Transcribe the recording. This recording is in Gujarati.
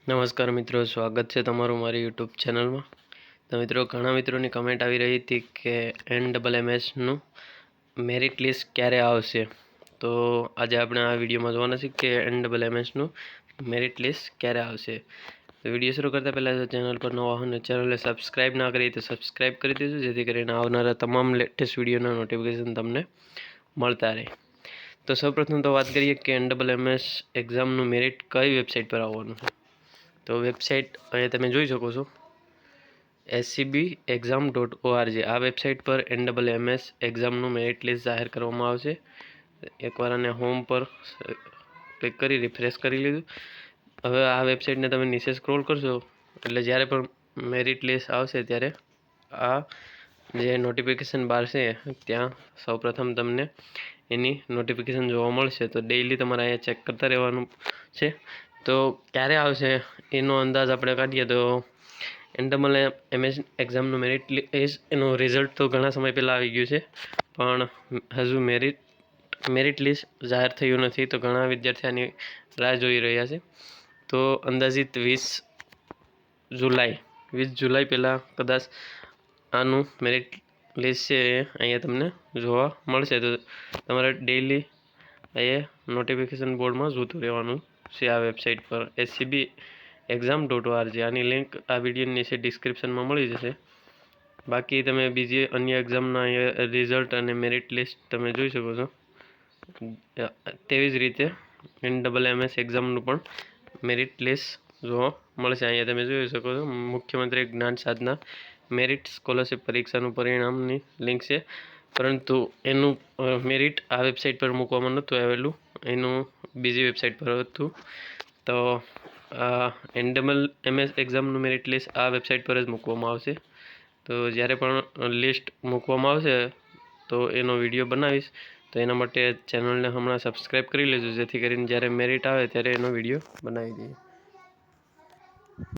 નમસ્કાર મિત્રો, સ્વાગત છે તમારું મારી યુટ્યુબ ચેનલમાં। તો મિત્રો, ઘણા મિત્રોની કમેન્ટ આવી રહી હતી કે NMMSનું મેરિટ લિસ્ટ ક્યારે આવશે। તો આજે આપણે આ વિડીયોમાં જોવાના છીએ કે NMMSનું મેરિટ લિસ્ટ ક્યારે આવશે। તો વિડીયો શરૂ કરતાં પહેલાં જો ચેનલ પર નવા હો અને ચેનલને સબસ્ક્રાઈબ ના કરી તો સબસ્ક્રાઈબ કરી દેજો, જેથી કરીને આવનારા તમામ લેટેસ્ટ વિડીયોના નોટિફિકેશન તમને મળતા રહે। તો સૌપ્રથમ તો વાત કરીએ કે NMMS એક્ઝામનું મેરિટ કઈ વેબસાઇટ પર આવવાનું છે। તો વેબસાઇટ અહીંયા તમે જોઈ શકો છો, scbexam.org। આ વેબસાઇટ પર NMMS એક્ઝામનું મેરિટ લિસ્ટ જાહેર કરવામાં આવશે। એકવાર આને હોમ પર ક્લિક કરી રિફ્રેશ કરી લીધું। હવે આ વેબસાઇટને તમે નીચે સ્ક્રોલ કરશો એટલે જ્યારે પણ મેરિટ લિસ્ટ આવશે ત્યારે આ જે નોટિફિકેશન બાર છે ત્યાં સૌપ્રથમ તમને એની નોટિફિકેશન જોવા મળશે। તો ડેઈલી તમારે અહીંયા ચેક કરતા રહેવાનું છે। તો ક્યારે આવશે એનો અંદાજ આપણે કાઢીએ તો NMMS એક્ઝામનું મેરિટ લિસ્ટ એનું રિઝલ્ટ તો ઘણા સમય પહેલાં આવી ગયું છે, પણ હજુ મેરિટ લિસ્ટ જાહેર થયું નથી। તો ઘણા વિદ્યાર્થીઓ આની રાહ જોઈ રહ્યા છે। તો અંદાજિત 20 જુલાઈ પહેલાં કદાચ આનું મેરિટ લિસ્ટ છે એ અહીંયા તમને જોવા મળશે। તો તમારે ડેઈલી અહીંયા નોટિફિકેશન બોર્ડમાં જોતું રહેવાનું છે આ વેબસાઇટ પર scbexam.org। આની લિંક આ વિડીયોની નીચે ડિસ્ક્રિપ્શનમાં મળી જશે। બાકી તમે બીજી અન્ય એક્ઝામના રિઝલ્ટ અને મેરિટ લિસ્ટ તમે જોઈ શકો છો। તેવી જ રીતે NMMS એક્ઝામનું પણ મેરિટ લિસ્ટ જોવા મળશે। અહીંયા તમે જોઈ શકો છો, મુખ્યમંત્રી જ્ઞાન સાધના મેરિટ સ્કોલરશિપ પરીક્ષાનું પરિણામની લિંક છે, પરંતુ એનું મેરિટ આ વેબસાઇટ પર મૂકવામાં નહોતું આવેલું, એનું બીજી વેબસાઇટ પર હતું। તો NMMS એક્ઝામનું મેરિટ લિસ્ટ આ વેબસાઇટ પર જ મૂકવામાં આવશે। તો જ્યારે પણ લિસ્ટ મૂકવામાં આવશે તો એનો વિડીયો બનાવીશ। તો એના માટે ચેનલને હમણાં સબસ્ક્રાઈબ કરી લેજો, જેથી કરીને જ્યારે મેરિટ આવે ત્યારે એનો વિડીયો બનાવી દઈએ।